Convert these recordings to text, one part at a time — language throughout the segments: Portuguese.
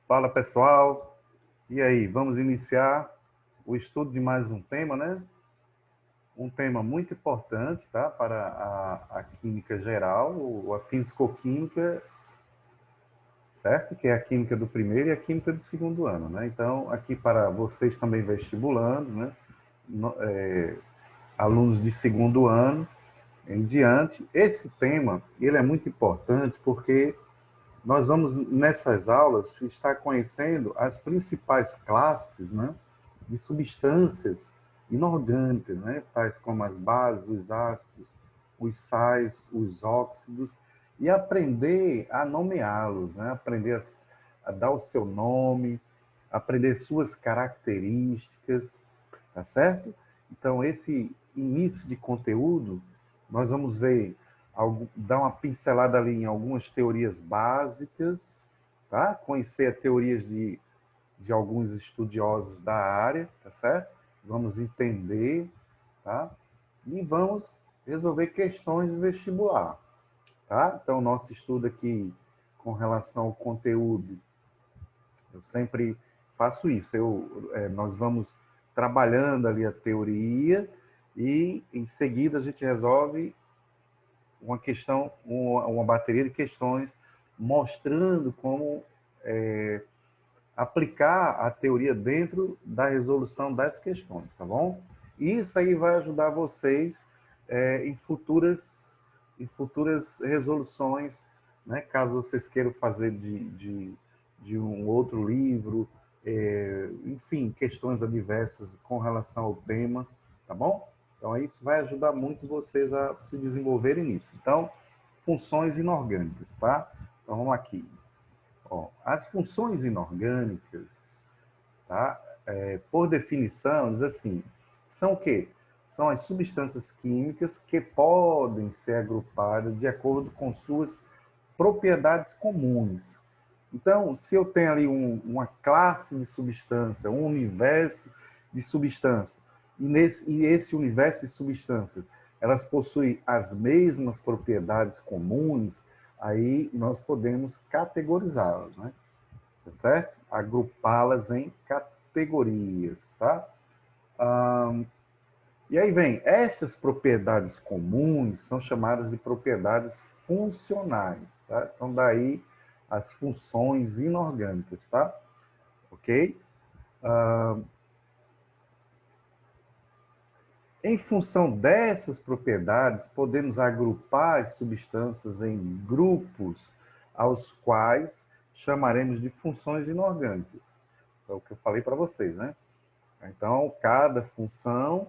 Fala pessoal, e aí, vamos iniciar o estudo de mais um tema, né? Um tema muito importante, tá? Para a química geral, ou a fisicoquímica, certo? Que é a química do primeiro e a química do segundo ano, né? Então, aqui para vocês também vestibulando, né? Alunos de segundo ano em diante, esse tema, ele é muito importante porque nós vamos, nessas aulas, estar conhecendo as principais classes, né, de substâncias inorgânicas, né, tais como as bases, os ácidos, os sais, os óxidos, e aprender a nomeá-los, né, aprender a dar o seu nome, aprender suas características, tá certo? Então, esse início de conteúdo, nós vamos ver, dar uma pincelada ali em algumas teorias básicas, tá? Conhecer as teorias de alguns estudiosos da área, tá certo? Vamos entender, tá? E vamos resolver questões de vestibular, tá? Então, nosso estudo aqui com relação ao conteúdo, eu sempre faço isso. Nós vamos trabalhando ali a teoria e, em seguida, a gente resolve uma questão, uma bateria de questões mostrando como aplicar a teoria dentro da resolução das questões, tá bom? E isso aí vai ajudar vocês em futuras resoluções, né? Caso vocês queiram fazer de um outro livro, enfim, questões adversas com relação ao tema, tá bom? Então, isso vai ajudar muito vocês a se desenvolverem nisso. Então, funções inorgânicas, tá? Então, vamos aqui. Ó, as funções inorgânicas, tá? Por definição, diz assim, são o quê? São as substâncias químicas que podem ser agrupadas de acordo com suas propriedades comuns. Então, se eu tenho ali uma classe de substância, um universo de substância, e esse universo de substâncias, elas possuem as mesmas propriedades comuns, aí nós podemos categorizá-las, né? Tá certo? Agrupá-las em categorias, tá? E aí vem, estas propriedades comuns são chamadas de propriedades funcionais, tá? Então, daí as funções inorgânicas, tá? Ok? Em função dessas propriedades, podemos agrupar as substâncias em grupos, aos quais chamaremos de funções inorgânicas. É o que eu falei para vocês, né? Então, cada função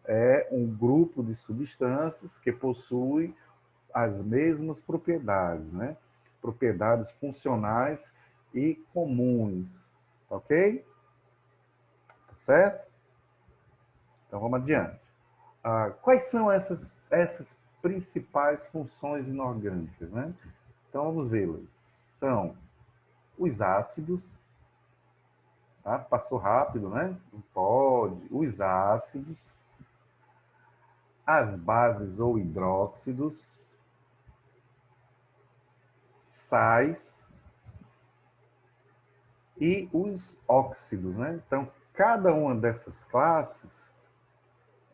é um grupo de substâncias que possui as mesmas propriedades, né? Propriedades funcionais e comuns, tá ok? Tá certo? Então vamos adiante. Quais são essas principais funções inorgânicas, né? Então vamos vê-las. São os ácidos, tá? Passou rápido, né? Não pode. Os ácidos, as bases ou hidróxidos, sais e os óxidos, né? Então, cada uma dessas classes,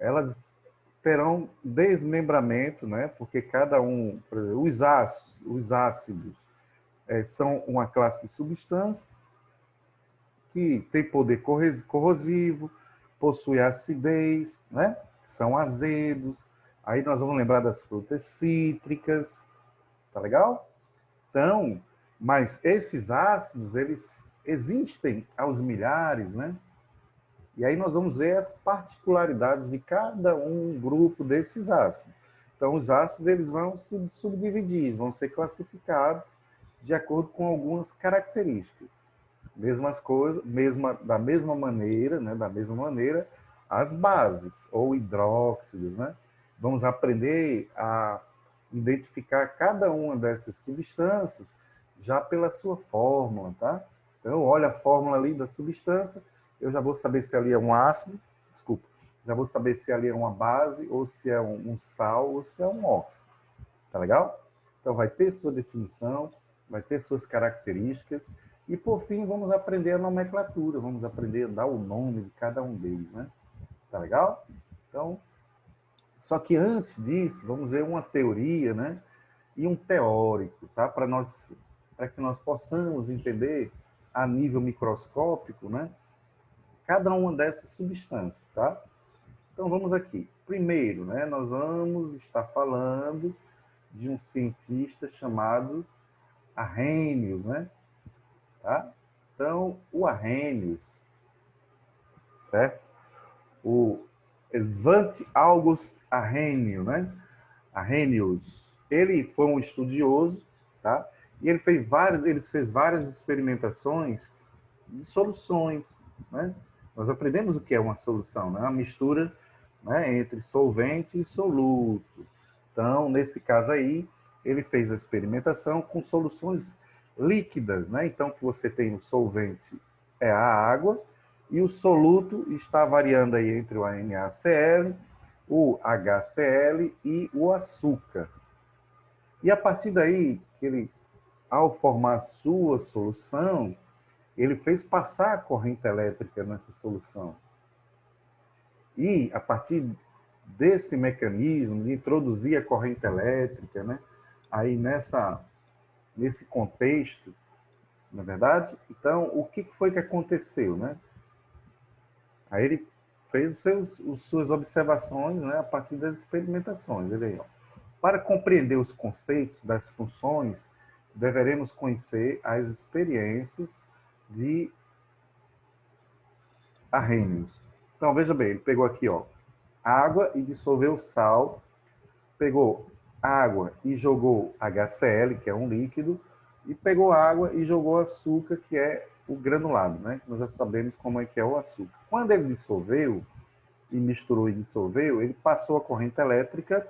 elas terão desmembramento, né? Porque cada um, por exemplo, os ácidos são uma classe de substância que tem poder corrosivo, possui acidez, né? São azedos. Aí nós vamos lembrar das frutas cítricas, tá legal? Então, mas esses ácidos, eles existem aos milhares, né? E aí nós vamos ver as particularidades de cada um grupo desses ácidos. Então, os ácidos eles vão se subdividir, vão ser classificados de acordo com algumas características. Mesmas coisas, da mesma maneira, né? Da mesma maneira, as bases ou hidróxidos, né? Vamos aprender a identificar cada uma dessas substâncias já pela sua fórmula, tá? Então, olha a fórmula ali da substância, eu já vou saber se ali é um ácido, desculpa, já vou saber se ali é uma base, ou se é um sal, ou se é um óxido. Tá legal? Então, vai ter sua definição, vai ter suas características, E, por fim, vamos aprender a nomenclatura, vamos aprender a dar o nome de cada um deles, né? Tá legal? Então, só que antes disso, vamos ver uma teoria, né? E um teórico, tá? Para que nós possamos entender a nível microscópico, né? Cada uma dessas substâncias, tá? Então vamos aqui. Primeiro, né? Nós vamos estar falando de um cientista chamado Arrhenius, né? Tá? Então, o Arrhenius, certo? O Svante August Arrhenius, né? Arrhenius, ele foi um estudioso, tá? E ele fez várias experimentações de soluções, né? Nós aprendemos o que é uma solução, né? Uma mistura, né, entre solvente e soluto. Então, nesse caso aí, ele fez a experimentação com soluções líquidas, né? Então, que você tem o solvente é a água e o soluto está variando aí entre o NaCl, o HCl e o açúcar. E a partir daí, ao formar a sua solução, ele fez passar a corrente elétrica nessa solução. E, a partir desse mecanismo de introduzir a corrente elétrica, né, aí nesse contexto, na verdade, então, o que foi que aconteceu? Né? Aí ele fez suas observações, né, a partir das experimentações. Ele aí, ó. Para compreender os conceitos das funções, deveremos conhecer as experiências de Arrhenius. Então, veja bem, ele pegou aqui, ó, água e dissolveu sal, pegou água e jogou HCl, que é um líquido, e pegou água e jogou açúcar, que é o granulado, né? Nós já sabemos como é que é o açúcar. Quando ele dissolveu, e misturou e dissolveu, ele passou a corrente elétrica,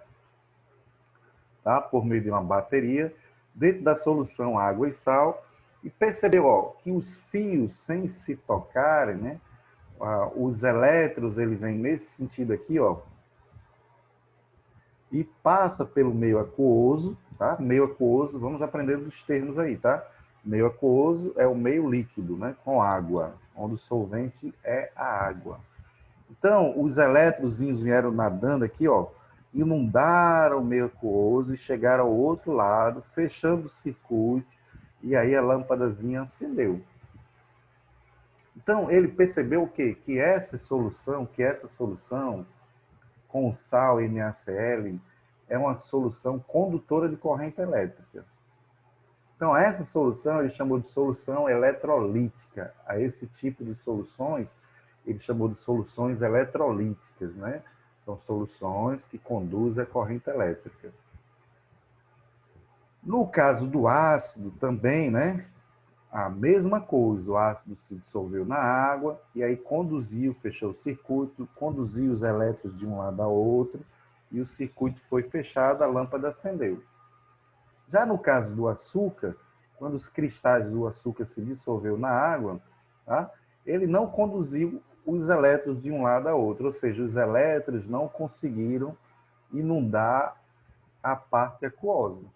tá? Por meio de uma bateria, dentro da solução água e sal, e percebeu, ó, que os fios, sem se tocarem, né? Os elétrons, ele vem nesse sentido aqui, ó, e passa pelo meio aquoso, tá? Meio aquoso, vamos aprender dos termos aí, tá? Meio aquoso é o meio líquido, né? Com água, onde o solvente é a água. Então, os elétrons vieram nadando aqui, ó, inundaram o meio aquoso e chegaram ao outro lado, fechando o circuito, e aí a lâmpadazinha acendeu. Então, ele percebeu o quê? Que essa solução com sal e NaCl é uma solução condutora de corrente elétrica. Então, essa solução ele chamou de solução eletrolítica. A esse tipo de soluções, ele chamou de soluções eletrolíticas, né? São soluções que conduzem a corrente elétrica. No caso do ácido, também, né? A mesma coisa, o ácido se dissolveu na água e aí conduziu, fechou o circuito, conduziu os elétrons de um lado ao outro e o circuito foi fechado, a lâmpada acendeu. Já no caso do açúcar, quando os cristais do açúcar se dissolveu na água, tá? Ele não conduziu os elétrons de um lado a outro, ou seja, os elétrons não conseguiram inundar a parte aquosa.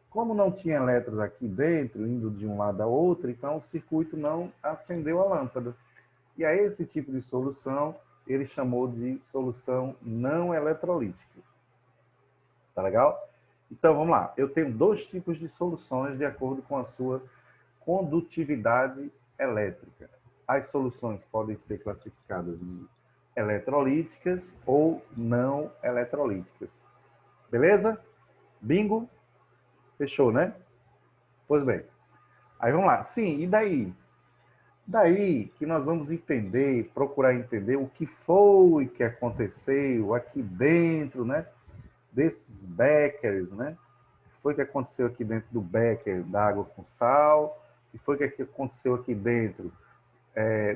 Como não tinha elétrons aqui dentro, indo de um lado a outro, então o circuito não acendeu a lâmpada. E a esse tipo de solução, ele chamou de solução não eletrolítica. Tá legal? Então, vamos lá. Eu tenho dois tipos de soluções de acordo com a sua condutividade elétrica. As soluções podem ser classificadas de eletrolíticas ou não eletrolíticas. Beleza? Bingo? Fechou, né? Pois bem. Aí vamos lá. Sim, e daí? Daí que nós vamos entender, procurar entender o que foi que aconteceu aqui dentro, né? Desses beckers, né? O que foi que aconteceu aqui dentro do becker da água com sal? O que foi que aconteceu aqui dentro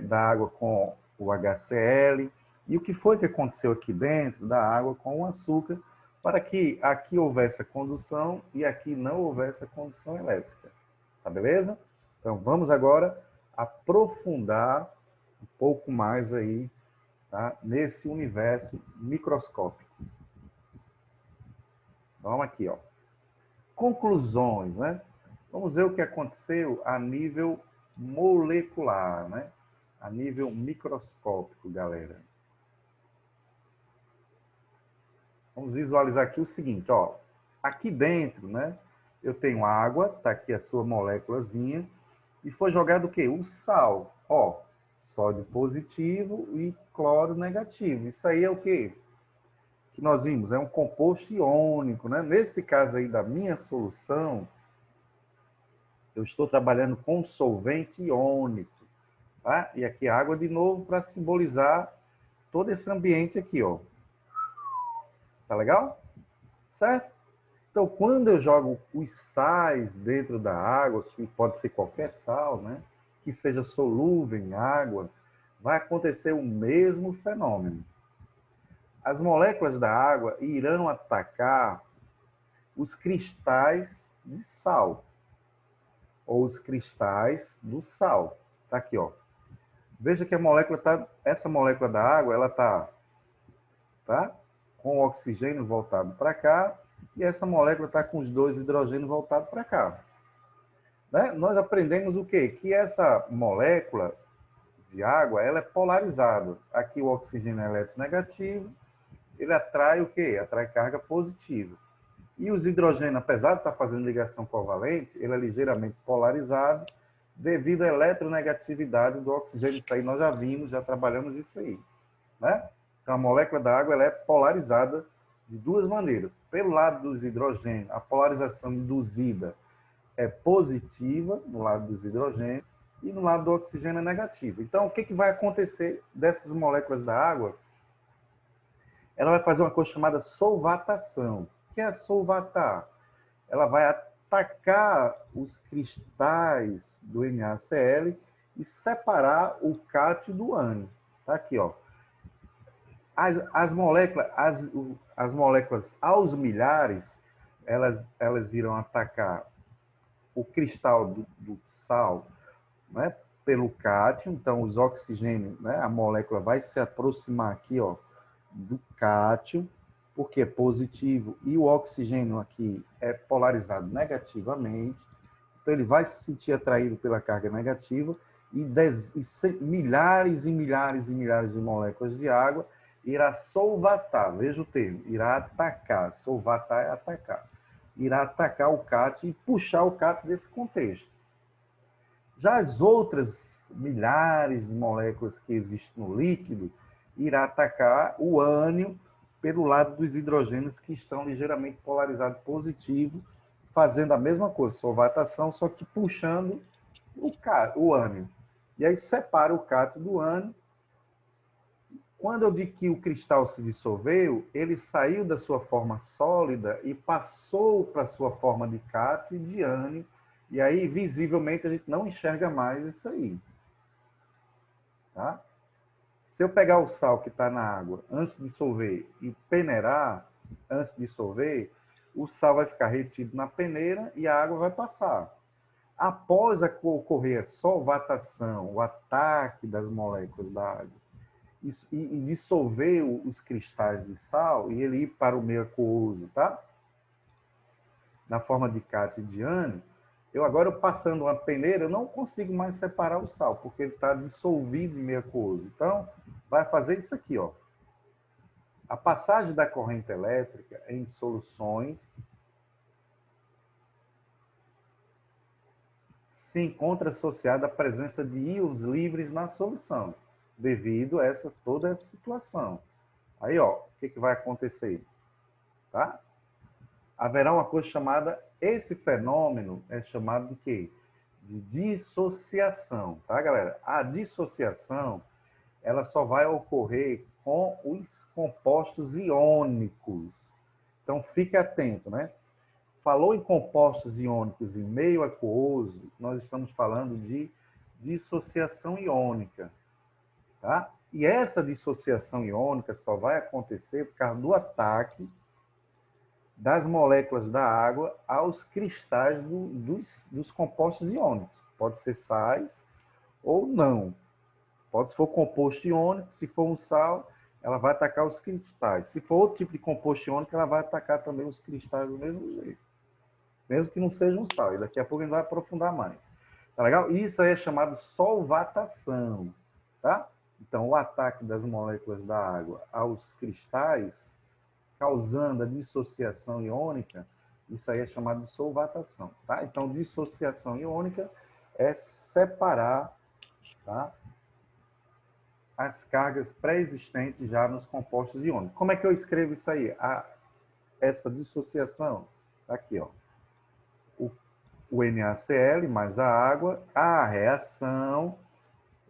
da água com o HCl? E o que foi que aconteceu aqui dentro da água com o açúcar para que aqui houvesse a condução e aqui não houvesse a condução elétrica? Tá beleza? Então vamos agora aprofundar um pouco mais aí, tá? Nesse universo microscópico. Vamos aqui, ó. Conclusões, né? Vamos ver o que aconteceu a nível molecular, né? A nível microscópico, galera. Vamos visualizar aqui o seguinte, ó. Aqui dentro, né? Eu tenho água, tá aqui a sua moléculazinha, e foi jogado o quê? O sal, ó. Sódio positivo e cloro negativo. Isso aí é o quê? Que nós vimos, é um composto iônico, né? Nesse caso aí da minha solução, eu estou trabalhando com solvente iônico, tá? E aqui água de novo para simbolizar todo esse ambiente aqui, ó. Tá legal? Certo? Então, quando eu jogo os sais dentro da água, que pode ser qualquer sal, né? Que seja solúvel em água, vai acontecer o mesmo fenômeno. As moléculas da água irão atacar os cristais de sal, ou os cristais do sal. Tá aqui, ó. Veja que a molécula tá, essa molécula da água, ela tá com o oxigênio voltado para cá, e essa molécula está com os dois hidrogênios voltados para cá. Né? Nós aprendemos o quê? Que essa molécula de água, ela é polarizada. Aqui o oxigênio é eletronegativo, ele atrai o quê? Atrai carga positiva. E os hidrogênios, apesar de estar fazendo ligação covalente, ele é ligeiramente polarizado devido à eletronegatividade do oxigênio. Isso aí nós já vimos, já trabalhamos isso aí. Né? Então, a molécula da água ela é polarizada de duas maneiras. Pelo lado dos hidrogênios, a polarização induzida é positiva no lado dos hidrogênios e no lado do oxigênio é negativa. Então, o que vai acontecer dessas moléculas da água? Ela vai fazer uma coisa chamada solvatação. O que é solvatar? Ela vai atacar os cristais do NaCl e separar o cátion do ânion. Tá aqui, ó. As moléculas aos milhares, elas irão atacar o cristal do sal, né, pelo cátion. Então, os oxigênios, né, a molécula vai se aproximar aqui, ó, do cátion, porque é positivo, e o oxigênio aqui é polarizado negativamente. Então, ele vai se sentir atraído pela carga negativa, e milhares e milhares e milhares de moléculas de água irá solvatar, veja o termo, irá atacar, solvatar é atacar, irá atacar o cátion e puxar o cátion desse contexto. Já as outras milhares de moléculas que existem no líquido, irá atacar o ânion pelo lado dos hidrogênios que estão ligeiramente polarizados positivo, fazendo a mesma coisa, solvatação, só que puxando o ânion. E aí separa o cátion do ânion. Quando eu digo que o cristal se dissolveu, ele saiu da sua forma sólida e passou para a sua forma de cátion e de ânion, e aí, visivelmente, a gente não enxerga mais isso aí. Tá? Se eu pegar o sal que está na água antes de dissolver e peneirar, antes de dissolver, o sal vai ficar retido na peneira e a água vai passar. Após ocorrer a solvatação, o ataque das moléculas da água, e dissolver os cristais de sal e ele ir para o meio aquoso, tá? Na forma de cátion e de ânion, agora passando uma peneira, eu não consigo mais separar o sal, porque ele está dissolvido em meio aquoso. Então, vai fazer isso aqui, ó. A passagem da corrente elétrica em soluções se encontra associada à presença de íons livres na solução, devido a toda essa situação. Aí, ó, o que vai acontecer? Tá? Haverá uma coisa chamada, esse fenômeno é chamado de quê? De dissociação, tá, galera? A dissociação, ela só vai ocorrer com os compostos iônicos. Então, fique atento, né? Falou em compostos iônicos em meio aquoso, nós estamos falando de dissociação iônica, tá? E essa dissociação iônica só vai acontecer por causa do ataque das moléculas da água aos cristais dos compostos iônicos. Pode ser sais ou não. Pode, se for composto iônico, se for um sal, ela vai atacar os cristais. Se for outro tipo de composto iônico, ela vai atacar também os cristais do mesmo jeito. mesmo que não seja um sal. E daqui a pouco a gente vai aprofundar mais. Tá legal? Isso aí é chamado solvatação, tá? Então, o ataque das moléculas da água aos cristais, causando a dissociação iônica, isso aí é chamado de solvatação, tá? Então, dissociação iônica é separar, tá, as cargas pré-existentes já nos compostos iônicos. Como é que eu escrevo isso aí? Essa dissociação, tá aqui, ó. O NaCl mais a água, a reação,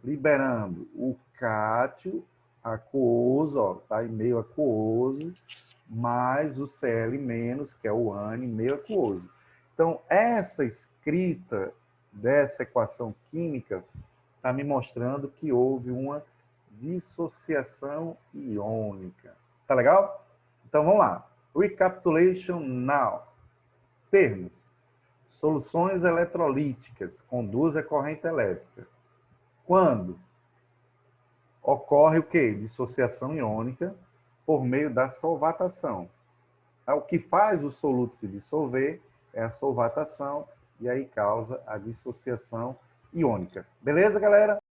liberando o cátio aquoso, ó, tá em meio aquoso, mais o Cl menos, que é o ânion, meio aquoso. Então, essa escrita dessa equação química está me mostrando que houve uma dissociação iônica. Tá legal? Então, vamos lá. Recapitulation now. Termos. Soluções eletrolíticas conduzem a corrente elétrica. Quando ocorre o quê? Dissociação iônica por meio da solvatação. O que faz o soluto se dissolver é a solvatação e aí causa a dissociação iônica. Beleza, galera?